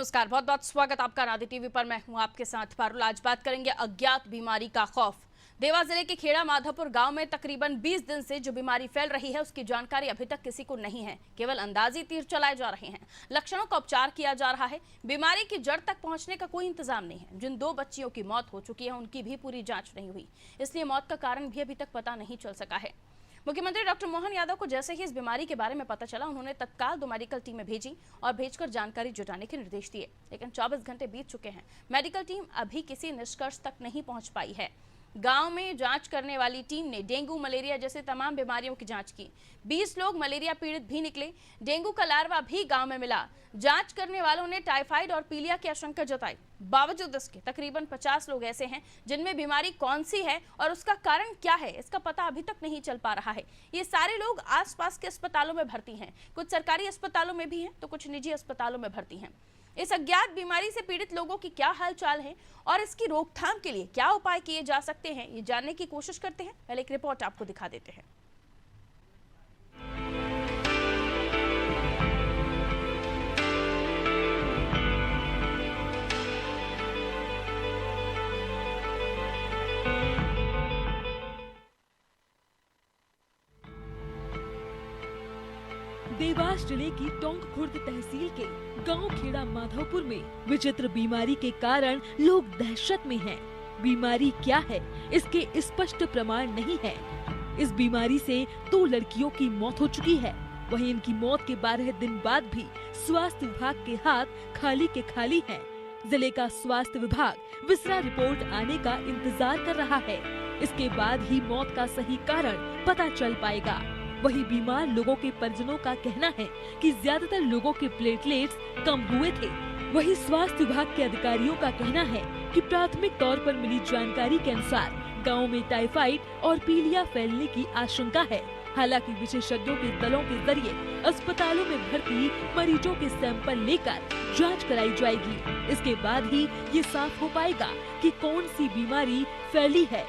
नमस्कार, बहुत बहुत स्वागत आपका नादी टीवी पर। मैं हूं आपके साथ पारुल। आज बात करेंगे अज्ञात बीमारी का खौफ। देवास जिले के खेड़ा माधोपुर गांव में तकरीबन 20 दिन से जो बीमारी फैल रही है उसकी जानकारी अभी तक किसी को नहीं है। केवल अंदाजी तीर चलाए जा रहे हैं। लक्षणों का उपचार किया जा रहा है। बीमारी की जड़ तक पहुंचने का कोई इंतजाम नहीं है। जिन 2 बच्चियों की मौत हो चुकी है उनकी भी पूरी जांच नहीं हुई, इसलिए मौत का कारण भी अभी तक पता नहीं चल सका है। मुख्यमंत्री डॉक्टर मोहन यादव को जैसे ही इस बीमारी के बारे में पता चला, उन्होंने तत्काल 2 मेडिकल टीमें भेजी और भेजकर जानकारी जुटाने के निर्देश दिए। लेकिन 24 घंटे बीत चुके हैं, मेडिकल टीम अभी किसी निष्कर्ष तक नहीं पहुंच पाई है। गांव में जांच करने वाली टीम ने डेंगू, मलेरिया जैसे तमाम बीमारियों की जांच की। 20 लोग मलेरिया पीड़ित भी निकले। डेंगू का लार्वा भी गांव में मिला। जांच करने वालों ने टाइफाइड और पीलिया की आशंका जताई। बावजूद इसके तकरीबन 50 लोग ऐसे हैं जिनमें बीमारी कौन सी है और उसका कारण क्या है, इसका पता अभी तक नहीं चल पा रहा है। ये सारे लोग आसपास के अस्पतालों में भर्ती हैं, कुछ सरकारी अस्पतालों में भी हैं तो कुछ निजी अस्पतालों में भर्ती हैं। इस अज्ञात बीमारी से पीड़ित लोगों की क्या हालचाल है और इसकी रोकथाम के लिए क्या उपाय किए जा सकते हैं, ये जानने की कोशिश करते हैं। पहले एक रिपोर्ट आपको दिखा देते हैं। देवास जिले की टोंक खुर्द तहसील के गांव खेड़ा माधोपुर में विचित्र बीमारी के कारण लोग दहशत में हैं। बीमारी क्या है, इसके स्पष्ट प्रमाण नहीं है। इस बीमारी से 2 लड़कियों की मौत हो चुकी है। वहीं इनकी मौत के 12 दिन बाद भी स्वास्थ्य विभाग के हाथ खाली के खाली हैं। जिले का स्वास्थ्य विभाग विसरा रिपोर्ट आने का इंतजार कर रहा है। इसके बाद ही मौत का सही कारण पता चल पाएगा। वही बीमार लोगों के परिजनों का कहना है कि ज्यादातर लोगों के प्लेटलेट्स कम हुए थे। वही स्वास्थ्य विभाग के अधिकारियों का कहना है कि प्राथमिक तौर पर मिली जानकारी के अनुसार गांव में टाइफाइड और पीलिया फैलने की आशंका है। हालांकि विशेषज्ञों के दलों के जरिए अस्पतालों में भर्ती मरीजों के सैंपल लेकर जांच कराई जाएगी। इसके बाद ही ये साफ हो पाएगा कि कौन सी बीमारी फैली है।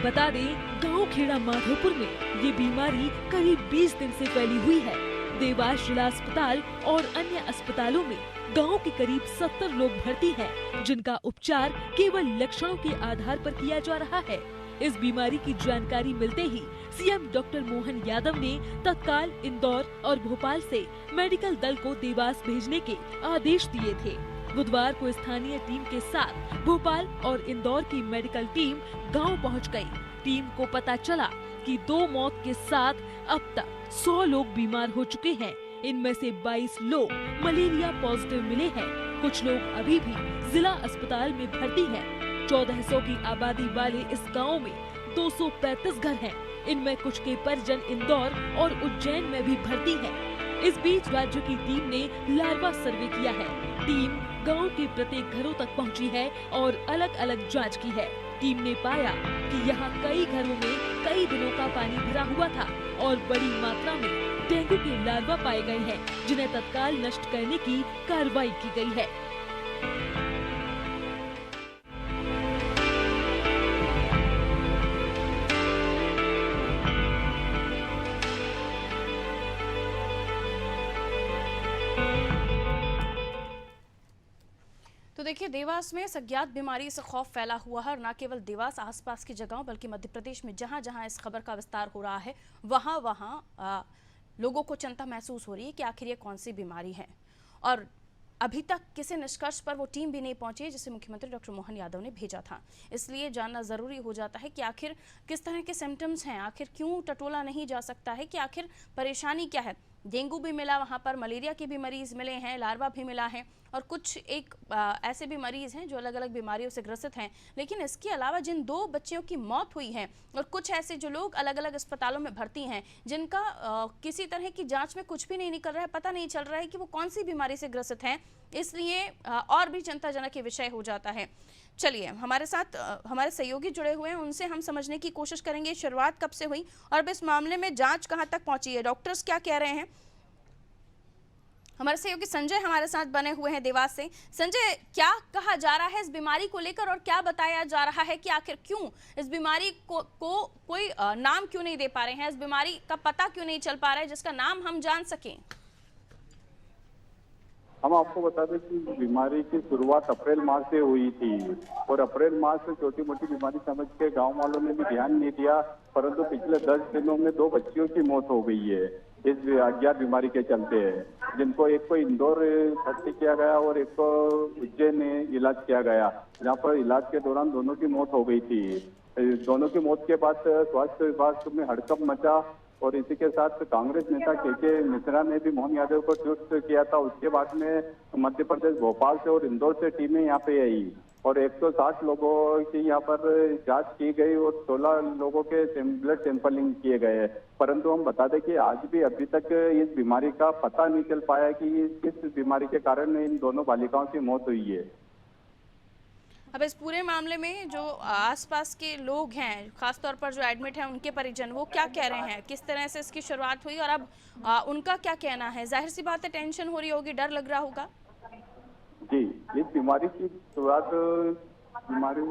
बता दें, गांव खेड़ा माधोपुर में ये बीमारी करीब 20 दिन से फैली हुई है। देवास जिला अस्पताल और अन्य अस्पतालों में गांव के करीब 70 लोग भर्ती हैं, जिनका उपचार केवल लक्षणों के आधार पर किया जा रहा है। इस बीमारी की जानकारी मिलते ही सीएम डॉक्टर मोहन यादव ने तत्काल इंदौर और भोपाल से मेडिकल दल को देवास भेजने के आदेश दिए थे। बुधवार को स्थानीय टीम के साथ भोपाल और इंदौर की मेडिकल टीम गांव पहुंच गई। टीम को पता चला कि 2 मौत के साथ अब तक 100 लोग बीमार हो चुके हैं। इनमें से 22 लोग मलेरिया पॉजिटिव मिले हैं। कुछ लोग अभी भी जिला अस्पताल में भर्ती हैं। 1400 की आबादी वाले इस गाँव में 235 घर हैं। इनमें कुछ के परिजन इंदौर और उज्जैन में भी भर्ती हैं। इस बीच राज्य की टीम ने लार्वा सर्वे किया है। टीम गांव के प्रत्येक घरों तक पहुंची है और अलग अलग जांच की है। टीम ने पाया कि यहां कई घरों में कई दिनों का पानी भरा हुआ था और बड़ी मात्रा में डेंगू के लार्वा पाए गए हैं, जिन्हें तत्काल नष्ट करने की कार्रवाई की गई है। तो देखिए, देवास में इस अज्ञात बीमारी से खौफ फैला हुआ है और न केवल देवास, आसपास की जगहों बल्कि मध्य प्रदेश में जहां जहां इस खबर का विस्तार हो रहा है वहां वहां लोगों को चिंता महसूस हो रही है कि आखिर ये कौन सी बीमारी है। और अभी तक किसी निष्कर्ष पर वो टीम भी नहीं पहुंची जिसे मुख्यमंत्री डॉक्टर मोहन यादव ने भेजा था। इसलिए जानना ज़रूरी हो जाता है कि आखिर किस तरह के सिम्टम्स हैं, आखिर क्यों टटोला नहीं जा सकता है, कि आखिर परेशानी क्या है। डेंगू भी मिला वहाँ पर, मलेरिया के भी मरीज़ मिले हैं, लार्वा भी मिला है और कुछ एक ऐसे भी मरीज़ हैं जो अलग अलग बीमारियों से ग्रसित हैं। लेकिन इसके अलावा जिन 2 बच्चियों की मौत हुई है और कुछ ऐसे जो लोग अलग अलग अस्पतालों में भर्ती हैं जिनका किसी तरह की जांच में कुछ भी नहीं निकल रहा है, पता नहीं चल रहा है कि वो कौन सी बीमारी से ग्रसित हैं, इसलिए और भी चिंताजनक ये विषय हो जाता है। चलिए, हमारे साथ हमारे सहयोगी जुड़े हुए हैं, उनसे हम समझने की कोशिश करेंगे शुरुआत कब से हुई और अब इस मामले में जांच कहां तक पहुंची है, डॉक्टर्स क्या कह रहे हैं। हमारे सहयोगी संजय हमारे साथ बने हुए हैं देवास से। संजय, क्या कहा जा रहा है इस बीमारी को लेकर और क्या बताया जा रहा है कि आखिर क्यों इस बीमारी को कोई नाम क्यों नहीं दे पा रहे हैं, इस बीमारी का पता क्यों नहीं चल पा रहा है जिसका नाम हम जान सकें। हम आपको बता दें कि बीमारी की शुरुआत अप्रैल माह से हुई थी और अप्रैल माह से छोटी मोटी बीमारी समझ के गांव वालों ने भी ध्यान नहीं दिया, परंतु पिछले 10 दिनों में 2 बच्चियों की मौत हो गई है इस अज्ञात बीमारी के चलते, जिनको एक को इंदौर भर्ती किया गया और एक को उज्जैन में इलाज किया गया, जहाँ पर इलाज के दौरान दोनों की मौत हो गई थी। दोनों की मौत के बाद स्वास्थ्य विभाग में हड़कंप मचा और इसी के साथ कांग्रेस नेता के मिश्रा ने भी मोहन यादव को ट्वीट किया था। उसके बाद में मध्य प्रदेश भोपाल से और इंदौर से टीमें यहाँ पे आई और 160 लोगों की यहाँ पर जांच की गई और 16 लोगों के ब्लड सैंपलिंग किए गए। परंतु हम बता दें कि आज भी अभी तक इस बीमारी का पता नहीं चल पाया कि किस बीमारी के कारण इन दोनों बालिकाओं की मौत हुई है। अब इस पूरे मामले में जो आसपास के लोग हैं, खासतौर पर जो एडमिट हैं, उनके परिजन वो क्या कह रहे हैं, किस तरह से इसकी शुरुआत हुई और अब उनका क्या कहना है? जाहिर सी बात है टेंशन हो रही होगी, डर लग रहा होगा। जी, इस बीमारी की शुरुआत बीमारी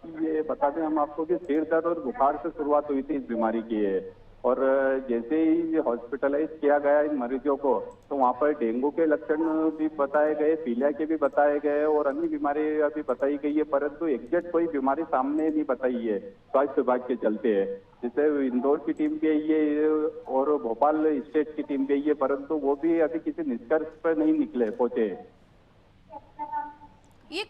की ये बता दें हम आपको कि सिर दर्द और बुखार से शुरुआत हुई थी इस बीमारी की है और जैसे ही हॉस्पिटलाइज किया गया इन मरीजों को तो वहाँ पर डेंगू के लक्षण भी बताए गए, पीलिया के भी बताए गए और अन्य बीमारी अभी बताई गई है, परंतु एग्जैक्ट कोई बीमारी सामने नहीं बताई है स्वास्थ्य विभाग के चलते है। जैसे इंदौर की टीम भी आई है और भोपाल स्टेट की टीम भी आई है, परंतु वो भी अभी किसी निष्कर्ष पर नहीं निकले पहुंचे। ये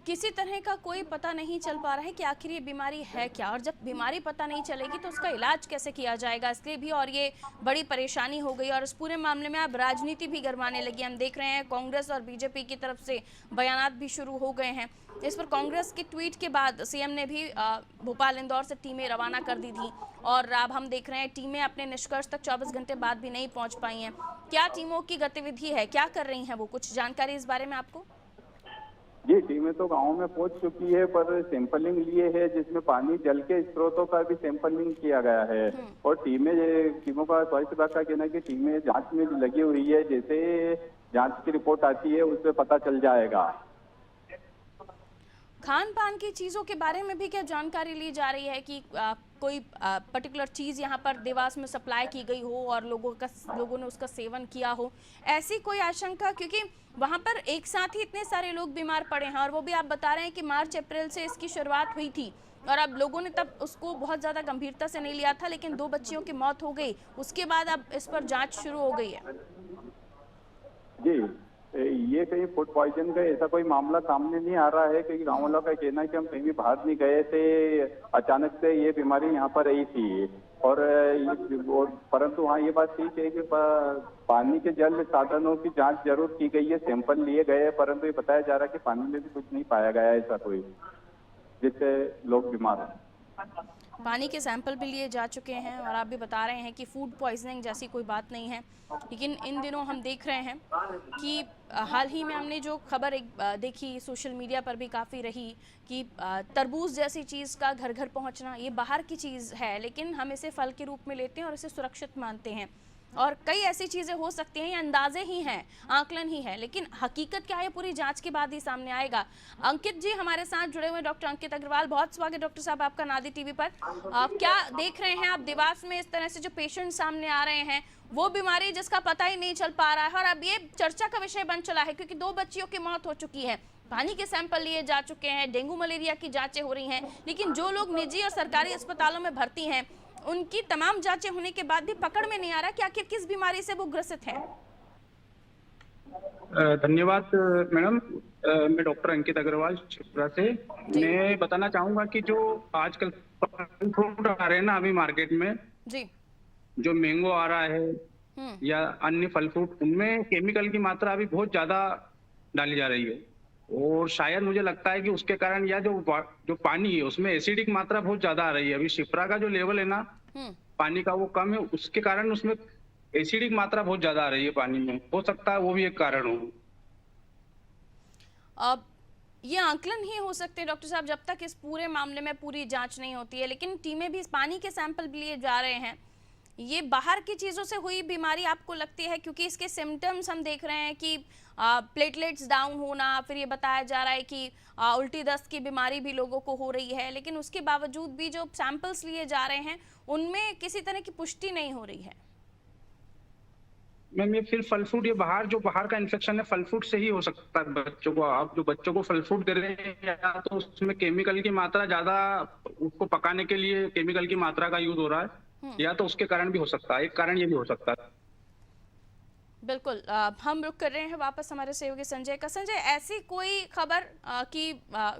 किसी तरह का कोई पता नहीं चल पा रहा है कि आखिर ये बीमारी है क्या, और जब बीमारी पता नहीं चलेगी तो उसका इलाज कैसे किया जाएगा, इसलिए भी और ये बड़ी परेशानी हो गई। और इस पूरे मामले में अब राजनीति भी गरमाने लगी। हम देख रहे हैं कांग्रेस और बीजेपी की तरफ से बयानात भी शुरू हो गए हैं। इस पर कांग्रेस के ट्वीट के बाद सीएम ने भी भोपाल इंदौर से टीमें रवाना कर दी थी और अब हम देख रहे हैं टीमें अपने निष्कर्ष तक 24 घंटे बाद भी नहीं पहुंच पाई हैं। क्या टीमों की गतिविधि है, क्या कर रही हैं वो, कुछ जानकारी इस बारे में आपको? जी, टीमें तो गांव में पहुंच चुकी है पर सैंपलिंग लिए है जिसमें पानी जल के स्रोतों का भी सैंपलिंग किया गया है और टीमों का स्वास्थ्य विभाग का कहना है कि टीमें जांच में लगी हुई है, जैसे जांच की रिपोर्ट आती है उससे पता चल जाएगा। खान पान की चीज़ों के बारे में भी क्या जानकारी ली जा रही है कि कोई पर्टिकुलर चीज़ यहाँ पर देवास में सप्लाई की गई हो और लोगों ने उसका सेवन किया हो, ऐसी कोई आशंका? क्योंकि वहाँ पर एक साथ ही इतने सारे लोग बीमार पड़े हैं और वो भी आप बता रहे हैं कि मार्च अप्रैल से इसकी शुरुआत हुई थी और अब लोगों ने तब उसको बहुत ज़्यादा गंभीरता से नहीं लिया था, लेकिन 2 बच्चियों की मौत हो गई, उसके बाद अब इस पर जाँच शुरू हो गई है। जी, ये कहीं फूड पॉइजन का ऐसा कोई मामला सामने नहीं आ रहा है क्योंकि गाँव वालों का कहना है कि हम कहीं भी बाहर नहीं गए थे, अचानक से ये बीमारी यहाँ पर आई थी और परंतु हाँ ये बात ठीक है कि पानी के जल साधनों की जांच जरूर की गई है, सैंपल लिए गए, परंतु ये बताया जा रहा है कि पानी में भी कुछ नहीं पाया गया ऐसा कोई जिससे लोग बीमार हैं। पानी के सैंपल भी लिए जा चुके हैं और आप भी बता रहे हैं कि फूड पॉइजनिंग जैसी कोई बात नहीं है, लेकिन इन दिनों हम देख रहे हैं कि हाल ही में हमने जो खबर देखी सोशल मीडिया पर भी काफ़ी रही कि तरबूज जैसी चीज़ का घर घर पहुंचना, ये बाहर की चीज़ है लेकिन हम इसे फल के रूप में लेते हैं और इसे सुरक्षित मानते हैं और कई ऐसी चीज़ें हो सकती हैं, ये अंदाजे ही हैं, आकलन ही है, लेकिन हकीकत क्या है पूरी जांच के बाद ही सामने आएगा। अंकित जी हमारे साथ जुड़े हुए, डॉक्टर अंकित अग्रवाल, बहुत स्वागत डॉक्टर साहब आपका नादी टीवी पर। क्या देख रहे हैं आप देवास में इस तरह से जो पेशेंट सामने आ रहे हैं, वो बीमारी जिसका पता ही नहीं चल पा रहा है और अब ये चर्चा का विषय बन चला है क्योंकि 2 बच्चियों की मौत हो चुकी है, पानी के सैंपल लिए जा चुके हैं, डेंगू मलेरिया की जांचें हो रही हैं, लेकिन जो लोग निजी और सरकारी अस्पतालों में भर्ती हैं उनकी तमाम जांचें होने के बाद भी पकड़ में नहीं आ रहा कि आखिर किस बीमारी से वो ग्रसित हैं। धन्यवाद मैडम। मैं डॉक्टर अंकित अग्रवाल शिप्रा से। मैं बताना चाहूंगा कि जो आजकल फ्रूट आ रहे हैं ना अभी मार्केट में जी, जो मैंगो आ रहा है या अन्य फल फ्रूट, उनमें केमिकल की मात्रा अभी बहुत ज्यादा डाली जा रही है और शायद मुझे लगता है कि उसके कारण या जो पानी है उसमें एसिडिक मात्रा बहुत ज्यादा आ रही है। अभी शिप्रा का जो लेवल है ना पानी का वो कम है, उसके कारण उसमें एसिडिक मात्रा बहुत ज्यादा आ रही है पानी में, हो सकता है वो भी एक कारण हो। अब ये आकलन ही हो सकते हैं डॉक्टर साहब जब तक इस पूरे मामले में पूरी जांच नहीं होती है, लेकिन टीमें भी इस पानी के सैंपल भी लिए जा रहे हैं। ये बाहर की चीज़ों से हुई बीमारी आपको लगती है? क्योंकि इसके सिम्टम्स हम देख रहे हैं कि प्लेटलेट्स डाउन होना, फिर ये बताया जा रहा है कि उल्टी दस्त की बीमारी भी लोगों को हो रही है, लेकिन उसके बावजूद भी जो सैंपल्स लिए जा रहे हैं उनमें किसी तरह की पुष्टि नहीं हो रही है। मैम ये फिर फल फ्रूट, ये बाहर का इन्फेक्शन है, फल फ्रूट से ही हो सकता है बच्चों को। आप जो बच्चों को फल फ्रूट दे रहे हैं, या तो उसमें केमिकल की मात्रा ज्यादा, उसको पकाने के लिए केमिकल की मात्रा का यूज हो रहा है, या तो उसके कारण भी हो सकता है। एक कारण ये भी हो सकता है। बिल्कुल। हम रुक कर रहे हैं वापस हमारे सहयोगी संजय का। संजय, ऐसी कोई खबर कि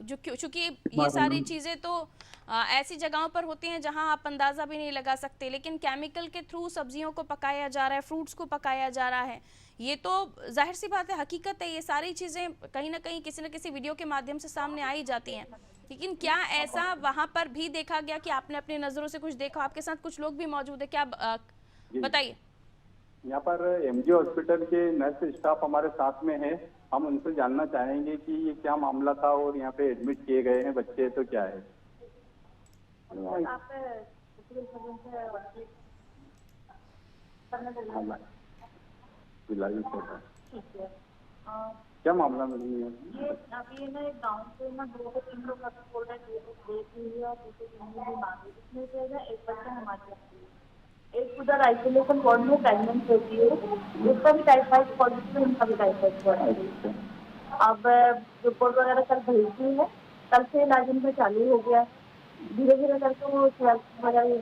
जो चूंकि ये सारी चीजें तो ऐसी जगहों पर होती हैं जहां आप अंदाजा भी नहीं लगा सकते, लेकिन केमिकल के थ्रू सब्जियों को पकाया जा रहा है, फ्रूट्स को पकाया जा रहा है, ये तो जाहिर सी बात है, हकीकत है। ये सारी चीजें कहीं ना कहीं किसी न किसी वीडियो के माध्यम से सामने आ ही जाती हैं, लेकिन क्या ऐसा वहां पर भी देखा गया कि आपने अपनी नजरों से कुछ देखा? आपके साथ कुछ लोग भी मौजूद है क्या? बताइए। यहाँ पर एमजी हॉस्पिटल के नर्स स्टाफ हमारे साथ में है। हम उनसे जानना चाहेंगे कि ये क्या मामला था और यहाँ पे एडमिट किए गए हैं बच्चे तो क्या है। क्या मामला नहीं है? ये अभी ना एक गांव से ना 2 से 3 लोग अभी बोल रहे हैं, देख हुई है और दूसरे 3 भी मांगी। इसमें से ना एक बच्चा हमारे एक उधर आइसोलेशन वार्ड में प्रेगनेंट होती है, उसका भी टाइफाइड पॉजिटिव, उनका भी टाइफाइड पॉजिटिव। अब रिपोर्ट वगैरह कल भेज दी है, कल से इलाज उनका चालू हो गया। धीरे धीरे करके वो वगैरह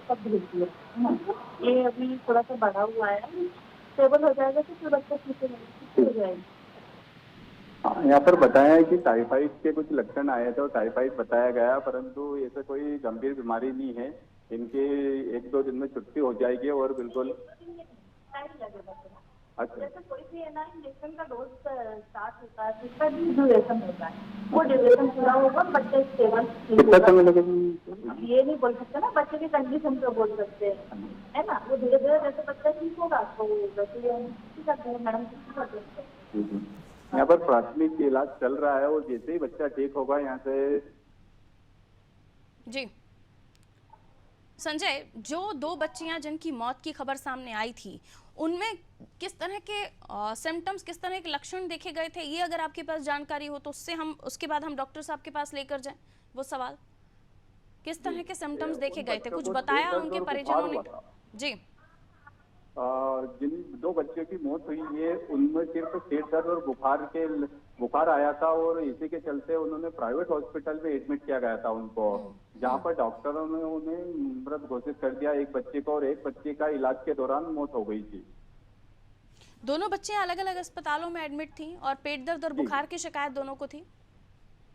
सब भेज दिए। ये अभी थोड़ा सा बढ़ा हुआ है, स्टेबल हो जाएगा तो फिर बच्चा ठीक हो जाएगी। यहाँ पर बताया है कि टाइफाइड के कुछ लक्षण आए थे और टाइफाइड बताया गया, परंतु ऐसा कोई गंभीर बीमारी नहीं है। इनके 1-2 दिन में छुट्टी हो जाएगी और बिल्कुल टाइम लगेगा। अच्छा, जैसे कोई भी है ना इंजेक्शन का डोज स्टार्ट होता है, उसका ड्यूरेशन होता है, वो ड्यूरेशन पूरा होगा, बच्चा स्टेबल कितना समय लगेगा ये नहीं बोल सकते ना, बच्चे की कंडीशन पे बोल सकते हैं, है ना। वो धीरे धीरे जैसे बच्चा ठीक होगा तो वैसे करते हैं मैडम, कर देते हैं। यहाँ पर प्राथमिक इलाज चल रहा है और जैसे ही बच्चा ठीक होगा यहाँ से। जी संजय, जो 2 बच्चियां जिनकी मौत की खबर सामने आई थी, उनमें किस तरह के सिम्टम्स, किस तरह के लक्षण देखे गए थे? ये अगर आपके पास जानकारी हो तो उसके बाद हम डॉक्टर साहब के पास लेकर जाएं वो सवाल। किस तरह के सिम्टम्स देखे गए थे? कुछ बताया उनके परिजनों ने? जी। जिन 2 बच्चों की मौत हुई है उनमें सिर्फ पेट दर्द और बुखार आया था और इसी के चलते उन्होंने प्राइवेट हॉस्पिटल में एडमिट किया गया था उनको, जहां पर डॉक्टरों ने उन्हें मृत घोषित कर दिया, एक बच्चे को, और एक बच्चे का इलाज के दौरान मौत हो गई थी। दोनों बच्चियां अलग अलग अस्पतालों में एडमिट थी और पेट दर्द और बुखार की शिकायत दोनों को थी?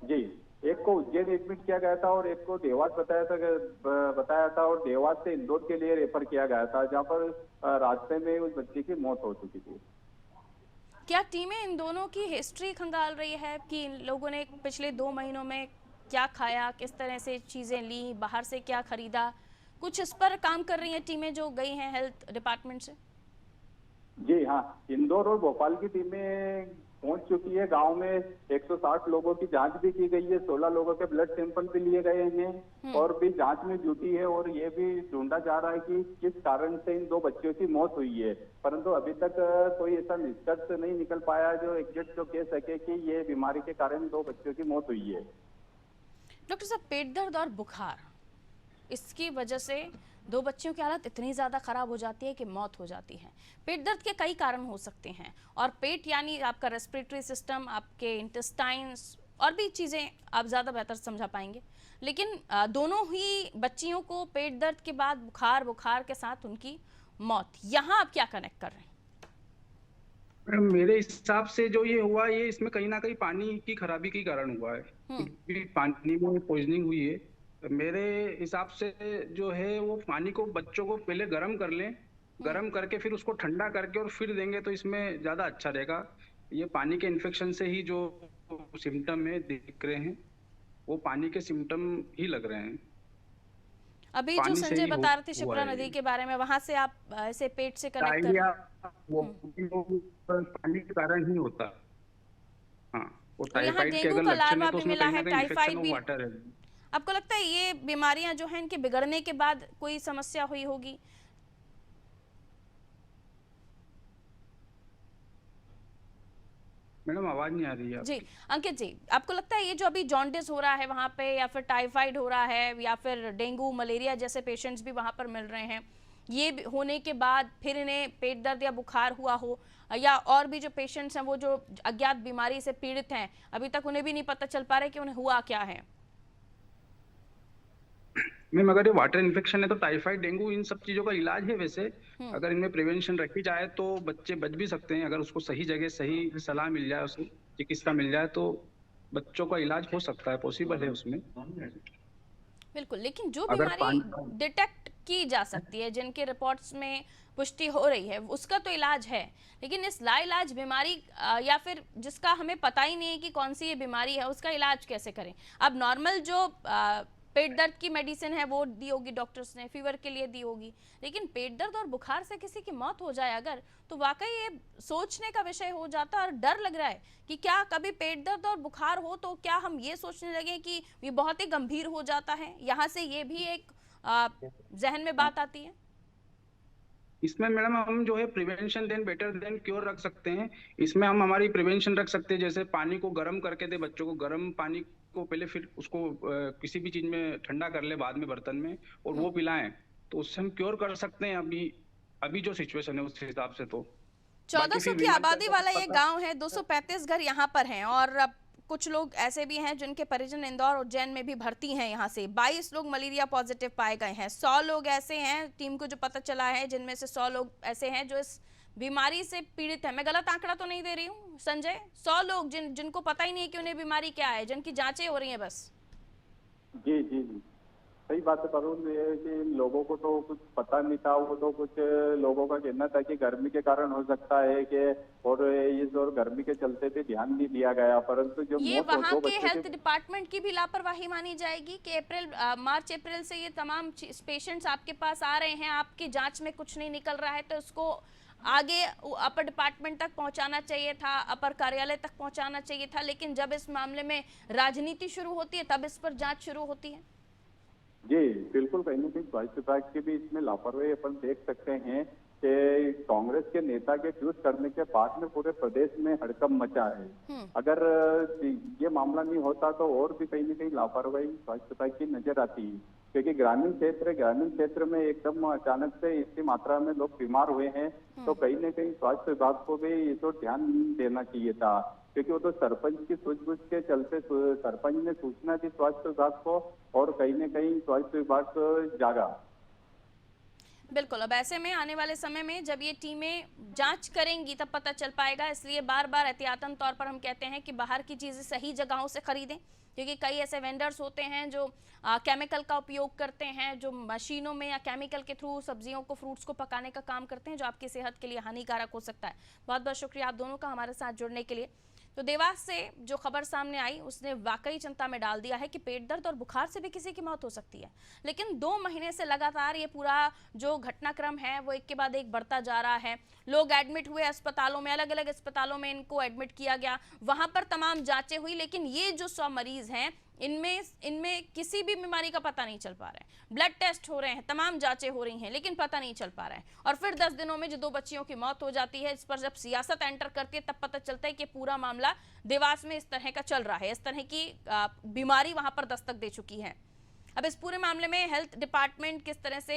जी, एक को उज्जैन एडमिट किया गया था और एक को देवास बताया था और देवास से इंदौर के लिए रेफर किया गया था, जहां पर रास्ते में उस बच्चे की मौत हो चुकी थी। क्या टीमें इन दोनों की हिस्ट्री खंगाल रही है कि इन लोगों ने पिछले 2 महीनों में क्या खाया, किस तरह से चीजें ली, बाहर से क्या खरीदा? कुछ इस पर काम कर रही हैं टीमें जो गई हैं हेल्थ डिपार्टमेंट से? जी हाँ, इंदौर और भोपाल की टीमें पहुंच चुकी है। गांव में 160 लोगों की जांच भी की गई है, 16 लोगों के ब्लड सैंपल भी लिए गए हैं और भी जांच में जुटी है और ये भी ढूंढा जा रहा है कि किस कारण से इन 2 बच्चों की मौत हुई है, परंतु अभी तक कोई ऐसा निष्कर्ष नहीं निकल पाया जो एग्जैक्ट तो कह सके कि ये बीमारी के कारण 2 बच्चों की मौत हुई है। डॉक्टर साहब, पेट दर्द और बुखार, इसकी वजह से 2 बच्चियों की हालत इतनी ज़्यादा ख़राब हो जाती है कि मौत हो जाती है। पेट दर्द के कई कारण हो सकते हैं और पेट यानी आपका रेस्पिरेटरी सिस्टम, आपके इंटेस्टाइन्स और भी चीज़ें आप ज़्यादा बेहतर समझा पाएंगे, लेकिन दोनों ही बच्चियों को पेट दर्द के बाद बुखार के साथ उनकी मौत, यहाँ आप क्या कनेक्ट कर रहे हैं? मेरे हिसाब से जो ये हुआ, ये इसमें कहीं ना कहीं पानी की खराबी के कारण हुआ है, क्योंकि पानी में पॉइजनिंग हुई है। मेरे हिसाब से जो है वो पानी को बच्चों को पहले गर्म कर लें, गर्म करके फिर उसको ठंडा करके और फिर देंगे तो इसमें ज्यादा अच्छा रहेगा। ये पानी के इन्फेक्शन से ही जो सिम्टम में दिख रहे हैं वो पानी के सिम्टम ही लग रहे हैं। अभी जो संजय बता रहे थे शिप्रा नदी के बारे में, वहां से आप ऐसे पेट से कनेक्ट कर, वो पानी के कारण ही होता। हाँ, वो यहाँ डेंगू का लार्वा भी मिला है, टाइफाइड भी। आपको लगता है ये बीमारियां जो हैं इनके बिगड़ने के बाद कोई समस्या हुई होगी? मैडम आवाज नहीं आ रही है जी अंकित जी, आपको लगता है ये जो अभी जॉन्डिस हो रहा है वहां पे, या फिर टाइफाइड हो रहा है, या फिर डेंगू मलेरिया जैसे पेशेंट्स भी वहां पर मिल रहे हैं, ये होने के बाद फिर इन्हें पेट दर्द या बुखार हुआ हो, या और भी जो पेशेंट्स हैं वो जो अज्ञात बीमारी से पीड़ित हैं, अभी तक उन्हें भी नहीं पता चल पा रहा है कि उन्हें हुआ क्या है। मैम अगर ये वाटर इन्फेक्शन है तो टाइफाइड, डेंगू, इन सब चीजों का इलाज है वैसे। अगर इनमें प्रिवेंशन रखी जाए तो बच्चे बच भी सकते हैं। अगर उसको सही जगह सही सलाह मिल जाए, उसको चिकित्सा मिल जाए तो बच्चों का इलाज हो सकता है, पॉसिबल है उसमें। बिल्कुल, लेकिन जो अगर बीमारी डिटेक्ट की जा सकती है, जिनके रिपोर्ट्स में पुष्टि हो रही है, उसका तो इलाज है, लेकिन इस लाइलाज बीमारी या फिर जिसका हमें पता ही नहीं है कि कौन सी ये बीमारी है, उसका इलाज कैसे करें? अब नॉर्मल जो पेट दर्द की मेडिसिन है वो दी होगी डॉक्टर्स ने, फीवर के लिए दी होगी, लेकिन पेट दर्द और बुखार से किसी की मौत हो जाए अगर, तो वाकई ये सोचने का विषय हो जाता है। और डर लग रहा है कि क्या कभी पेट दर्द और बुखार हो तो क्या हम ये सोचने लगे कि ये बहुत ही गंभीर हो जाता है। यहाँ से ये भी एक जहन में बात आती है। इसमें मैडम हम जो है prevention than better than cure रख सकते हैं। इसमें हम हमारी प्रिवेंशन रख सकते हैं, जैसे पानी को गर्म करके दे बच्चों को, गर्म पानी को पहले, फिर उसको किसी भी चीज में ठंडा कर ले बाद में बर्तन में, और वो पिलाएं, तो उससे हम क्योर कर सकते हैं। अभी जो सिचुएशन है उस हिसाब से तो 1400 की आबादी वाला ये गांव है, 235 घर यहाँ पर हैं, और अब कुछ लोग ऐसे भी हैं जिनके परिजन इंदौर और उज्जैन में भी भर्ती हैं। यहाँ से 22 लोग मलेरिया पॉजिटिव पाए गए हैं। 100 लोग ऐसे हैं, टीम को जो पता चला है, जिनमें से 100 लोग ऐसे हैं जो इस बीमारी से पीड़ित है। मैं गलत आंकड़ा तो नहीं दे रही हूँ संजय? 100 लोग जिनको पता ही नहीं है कि उन्हें बीमारी क्या है, जिनकी जांचें हो रही हैं बस। जी जी जी, सही बात है तरुण। ये कि इन लोगों को तो कुछ पता नहीं था। वो तो कुछ लोगों का कहना था कि गर्मी के कारण हो सकता है कि, और इस और गर्मी के चलते भी ध्यान नहीं दिया गया, परंतु जो ये मौत हो वहाँ दो के बच्चों हेल्थ डिपार्टमेंट की भी लापरवाही मानी जाएगी कि मार्च अप्रैल से ये तमाम पेशेंट्स आपके पास आ रहे हैं, आपकी जांच में कुछ नहीं निकल रहा है, तो उसको आगे अपर डिपार्टमेंट तक पहुंचाना चाहिए था, अपर कार्यालय तक पहुंचाना चाहिए था, लेकिन जब इस मामले में राजनीति शुरू होती है तब इस पर जांच शुरू होती है। जी बिल्कुल, कहीं ना कहीं स्वास्थ्य विभाग की भी इसमें लापरवाही अपन देख सकते हैं कि कांग्रेस के नेता के ट्वीट करने के बाद में पूरे प्रदेश में हड़कंप मचा है। अगर ये मामला नहीं होता तो और भी कहीं ना कहीं लापरवाही स्वास्थ्य विभाग की नजर आती है, क्योंकि ग्रामीण क्षेत्र में एकदम अचानक से इतनी मात्रा में लोग बीमार हुए हैं, तो कहीं ना कहीं स्वास्थ्य विभाग को भी इस ओर ध्यान देना चाहिए था। क्योंकि वो तो सरपंच की सूझबूझ के चलते सरपंच ने सूचना दी स्वास्थ्य विभाग को, और कहीं न कहीं स्वास्थ्य विभाग जागा। बिल्कुल, अब ऐसे में आने वाले समय में जब ये टीमें जांच करेंगी तब पता चल पाएगा। इसलिए बार बार एहतियातन तौर पर हम कहते हैं कि बाहर की चीज़ें सही जगहों से खरीदें, क्योंकि कई ऐसे वेंडर्स होते हैं जो केमिकल का उपयोग करते हैं, जो मशीनों में या केमिकल के थ्रू सब्जियों को, फ्रूट्स को पकाने का काम करते हैं, जो आपकी सेहत के लिए हानिकारक हो सकता है। बहुत बहुत शुक्रिया आप दोनों का हमारे साथ जुड़ने के लिए। तो देवास से जो खबर सामने आई उसने वाकई चिंता में डाल दिया है कि पेट दर्द और बुखार से भी किसी की मौत हो सकती है। लेकिन 2 महीने से लगातार ये पूरा जो घटनाक्रम है वो एक के बाद एक बढ़ता जा रहा है। लोग एडमिट हुए अस्पतालों में, अलग अलग अस्पतालों में इनको एडमिट किया गया, वहां पर तमाम जांचें हुई, लेकिन ये जो 100 मरीज हैं इनमें किसी भी बीमारी का पता नहीं चल पा रहा है। ब्लड टेस्ट हो रहे हैं, तमाम जांचें हो रही हैं, लेकिन पता नहीं चल पा रहा है। और फिर 10 दिनों में जो 2 बच्चियों की मौत हो जाती है, इस पर जब सियासत एंटर करती है तब पता चलता है कि पूरा मामला देवास में इस तरह का चल रहा है, इस तरह की बीमारी वहां पर दस्तक दे चुकी है। अब इस पूरे मामले में हेल्थ डिपार्टमेंट किस तरह से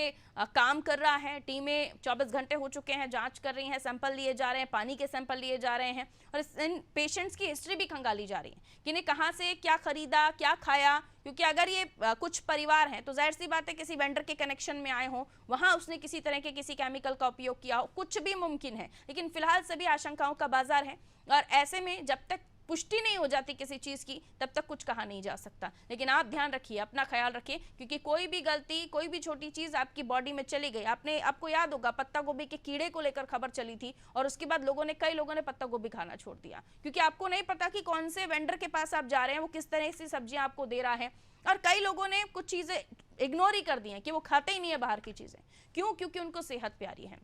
काम कर रहा है, टीमें 24 घंटे हो चुके हैं, जांच कर रही हैं, सैंपल लिए जा रहे हैं, पानी के सैंपल लिए जा रहे हैं, और इन पेशेंट्स की हिस्ट्री भी खंगाली जा रही है कि इन्हें कहाँ से क्या खरीदा, क्या खाया। क्योंकि अगर ये कुछ परिवार हैं तो जाहिर सी बात है किसी वेंडर के कनेक्शन में आए हों, वहाँ उसने किसी तरह के किसी केमिकल का उपयोग किया हो, कुछ भी मुमकिन है। लेकिन फिलहाल सभी आशंकाओं का बाजार है, और ऐसे में जब तक पुष्टि नहीं हो जाती किसी चीज की तब तक कुछ कहा नहीं जा सकता। लेकिन आप ध्यान रखिए, अपना ख्याल रखिए, क्योंकि कोई भी गलती, कोई भी छोटी चीज आपकी बॉडी में चली गई, आपको याद होगा पत्ता गोभी के कीड़े को लेकर खबर चली थी, और उसके बाद कई लोगों ने पत्ता गोभी खाना छोड़ दिया, क्योंकि आपको नहीं पता कि कौन से वेंडर के पास आप जा रहे हैं, वो किस तरह की सब्जियां आपको दे रहा है। और कई लोगों ने कुछ चीजें इग्नोर ही कर दी हैं कि वो खाते ही नहीं है बाहर की चीजें। क्यों? क्योंकि उनको सेहत प्यारी है।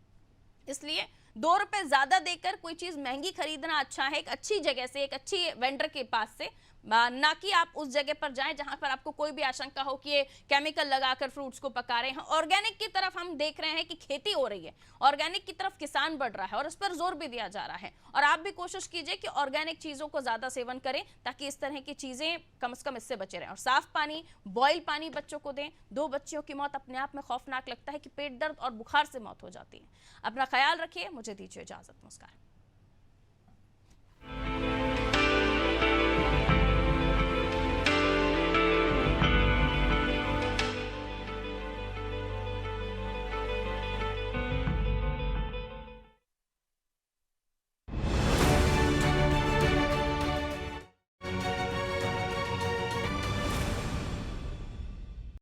इसलिए 2 रुपए ज्यादा देकर कोई चीज महंगी खरीदना अच्छा है, एक अच्छी जगह से, एक अच्छी वेंडर के पास से ना कि आप उस जगह पर जाएं जहां पर आपको कोई भी आशंका हो कि ये केमिकल लगाकर फ्रूट्स को पका रहे हैं। ऑर्गेनिक की तरफ हम देख रहे हैं कि खेती हो रही है, ऑर्गेनिक की तरफ किसान बढ़ रहा है और इस पर जोर भी दिया जा रहा है। और आप भी कोशिश कीजिए कि ऑर्गेनिक चीजों को ज्यादा सेवन करें ताकि इस तरह की चीजें कम से कम इससे बचे रहें। और साफ पानी, बॉयल पानी बच्चों को दें। 2 बच्चियों की मौत अपने आप में खौफनाक लगता है कि पेट दर्द और बुखार से मौत हो जाती है। अपना ख्याल रखिए, मुझे दीजिए इजाजत। नमस्कार।